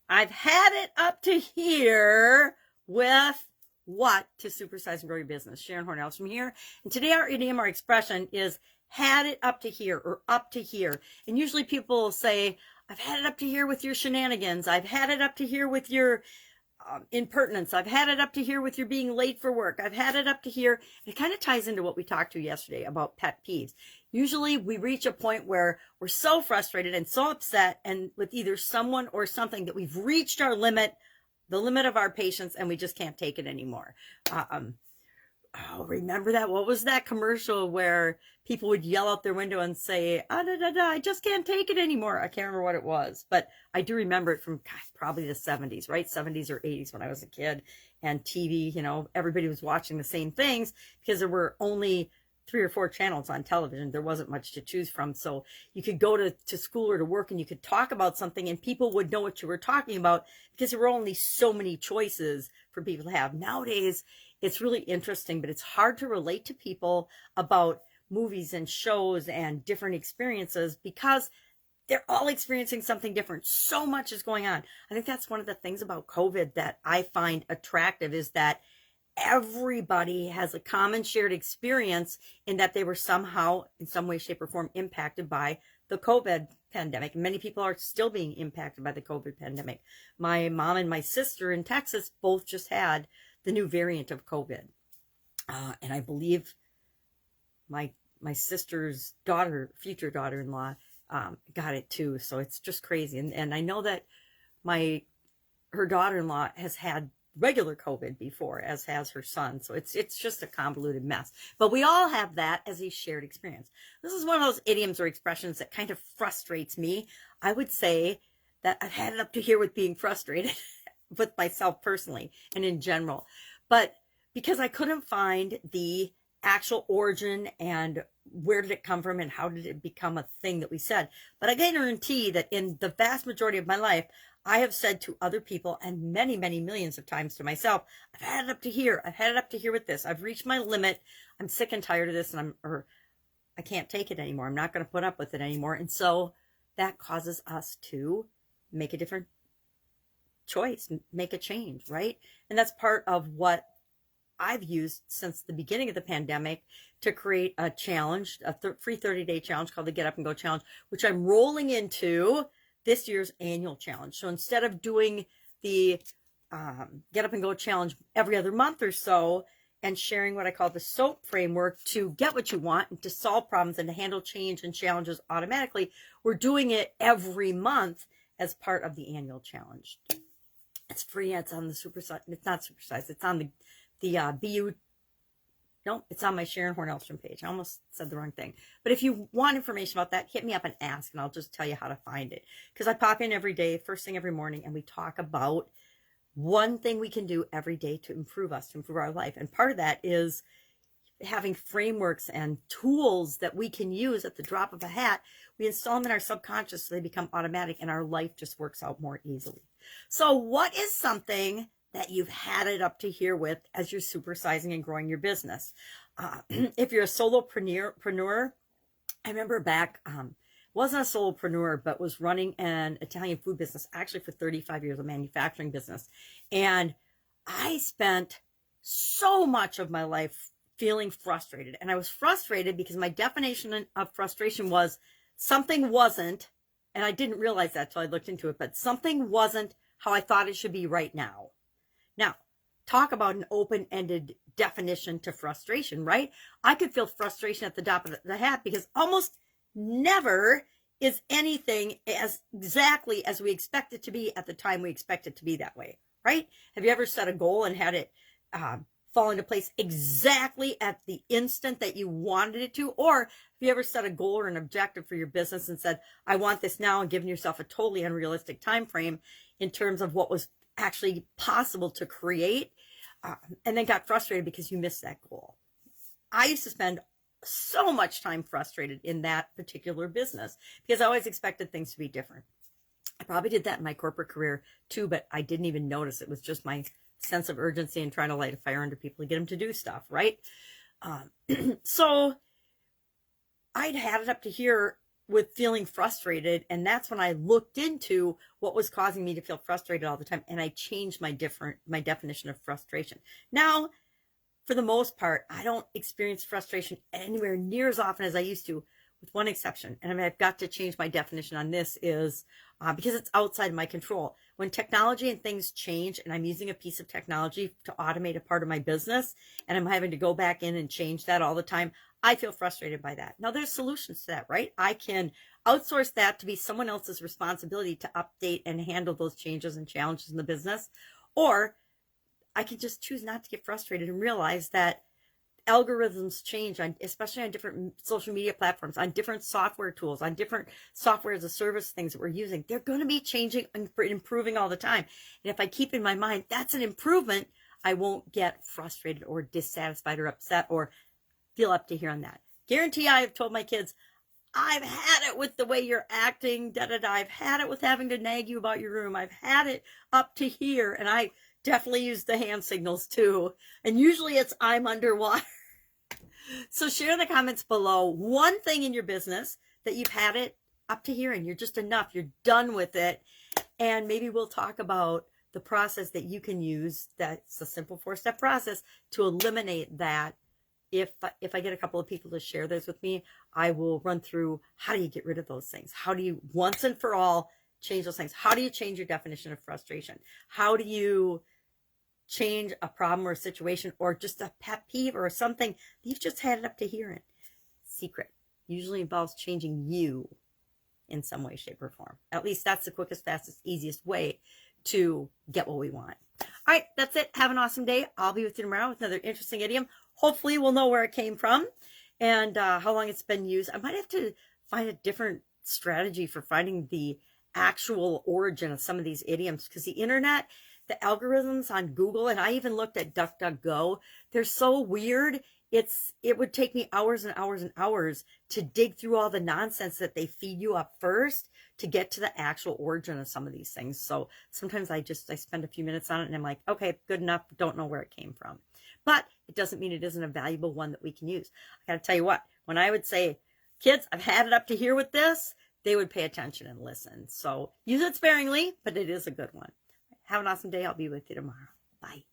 I've had it up to here with what to supersize and grow your business. Sharon Horne-Ellstrom here. And today our idiom, our expression is had it up to here or up to here. And usually people say, I've had it up to here with your shenanigans. I've had it up to here with your impertinence. I've had it up to here with your being late for work. I've had it up to here. It kind of ties into what we talked to yesterday about pet peeves. Usually we reach a point where we're so frustrated and so upset and with either someone or something that we've reached our limit, the limit of our patience, and we just can't take it anymore. Remember that? What was that commercial where people would yell out their window and say, I just can't take it anymore. I can't remember what it was, but I do remember it from probably the 70s, right? 70s or 80s when I was a kid, and TV, everybody was watching the same things because there were only 3 or 4 channels on television. There wasn't much to choose from. So you could go to school or to work and you could talk about something and people would know what you were talking about because there were only so many choices for people to have. Nowadays, it's really interesting, but it's hard to relate to people about movies and shows and different experiences because they're all experiencing something different. So much is going on. I think that's one of the things about COVID that I find attractive is that everybody has a common shared experience in that they were somehow, in some way, shape, or form, impacted by the COVID pandemic. Many people are still being impacted by the COVID pandemic. My mom and my sister in Texas both just had the new variant of COVID. And I believe my sister's future daughter-in-law, got it too. So it's just crazy. And I know that her daughter-in-law has had regular COVID before, as has her son. So it's just a convoluted mess. But we all have that as a shared experience. This is one of those idioms or expressions that kind of frustrates me. I would say that I've had it up to here with being frustrated with myself personally and in general. But because I couldn't find the actual origin and where did it come from and how did it become a thing that we said. But I guarantee that in the vast majority of my life, I have said to other people and many, many millions of times to myself, I've had it up to here. I've had it up to here with this. I've reached my limit. I'm sick and tired of this and I can't take it anymore. I'm not going to put up with it anymore. And so that causes us to make a different choice, make a change, right? And that's part of what I've used since the beginning of the pandemic to create a challenge, a free 30-day challenge called the Get Up and Go Challenge, which I'm rolling into this year's annual challenge. So instead of doing the Get Up and Go Challenge every other month or so and sharing what I call the SOAP framework to get what you want and to solve problems and to handle change and challenges automatically, we're doing it every month as part of the annual challenge. It's free. It's on the Supersize. It's not Supersize. It's on the it's on my Sharon Horne-Ellstrom page. I almost said the wrong thing. But if you want information about that, hit me up and ask, and I'll just tell you how to find it. Because I pop in every day, first thing every morning, and we talk about one thing we can do every day to improve us, to improve our life. And part of that is having frameworks and tools that we can use at the drop of a hat. We install them in our subconscious so they become automatic, and our life just works out more easily. So what is something that you've had it up to here with as you're supersizing and growing your business? If you're a solopreneur, I remember back, wasn't a solopreneur, but was running an Italian food business, actually for 35 years, a manufacturing business. And I spent so much of my life feeling frustrated. And I was frustrated because my definition of frustration was something wasn't, and I didn't realize that till I looked into it, but something wasn't how I thought it should be right now. Now, talk about an open-ended definition to frustration, right? I could feel frustration at the top of the hat because almost never is anything as exactly as we expect it to be at the time we expect it to be that way, right? Have you ever set a goal and had it fall into place exactly at the instant that you wanted it to? Or have you ever set a goal or an objective for your business and said, I want this now, and given yourself a totally unrealistic time frame in terms of what was actually possible to create, and then got frustrated because you missed that goal? I used to spend so much time frustrated in that particular business because I always expected things to be different. I probably did that in my corporate career too, but I didn't even notice. It was just my sense of urgency and trying to light a fire under people to get them to do stuff, right? So I'd had it up to here with feeling frustrated. And that's when I looked into what was causing me to feel frustrated all the time. And I changed my definition of frustration. Now, for the most part, I don't experience frustration anywhere near as often as I used to, with one exception. And I mean, I've got to change my definition on this is because it's outside my control. When technology and things change and I'm using a piece of technology to automate a part of my business and I'm having to go back in and change that all the time, I feel frustrated by that. Now there's solutions to that, right? I can outsource that to be someone else's responsibility to update and handle those changes and challenges in the business. Or I can just choose not to get frustrated and realize that algorithms change, especially on different social media platforms, on different software tools, on different software as a service things that we're using. They're going to be changing and improving all the time. And if I keep in my mind that's an improvement, I won't get frustrated or dissatisfied or upset or feel up to here on that. Guarantee I have told my kids, I've had it with the way you're acting, da-da-da. I've had it with having to nag you about your room. I've had it up to here. And I definitely use the hand signals too. And usually it's I'm underwater. So share in the comments below one thing in your business that you've had it up to here and you're just enough. You're done with it. And maybe we'll talk about the process that you can use. That's a simple 4-step process to eliminate that. If I get a couple of people to share those with me, I will run through how do you get rid of those things? How do you once and for all change those things? How do you change your definition of frustration? How do you change a problem or a situation or just a pet peeve or something you've just had it up to here in? Secret usually involves changing you in some way, shape, or form. At least that's the quickest, fastest, easiest way to get what we want. All right, that's it. Have an awesome day. I'll be with you tomorrow with another interesting idiom. Hopefully we'll know where it came from and how long it's been used. I might have to find a different strategy for finding the actual origin of some of these idioms because the internet, the algorithms on Google, and I even looked at DuckDuckGo, they're so weird. It would take me hours and hours and hours to dig through all the nonsense that they feed you up first to get to the actual origin of some of these things. So sometimes I spend a few minutes on it and I'm like, okay, good enough. Don't know where it came from. But it doesn't mean it isn't a valuable one that we can use. I got to tell you what, when I would say, kids, I've had it up to here with this, they would pay attention and listen. So use it sparingly, but it is a good one. Have an awesome day. I'll be with you tomorrow. Bye.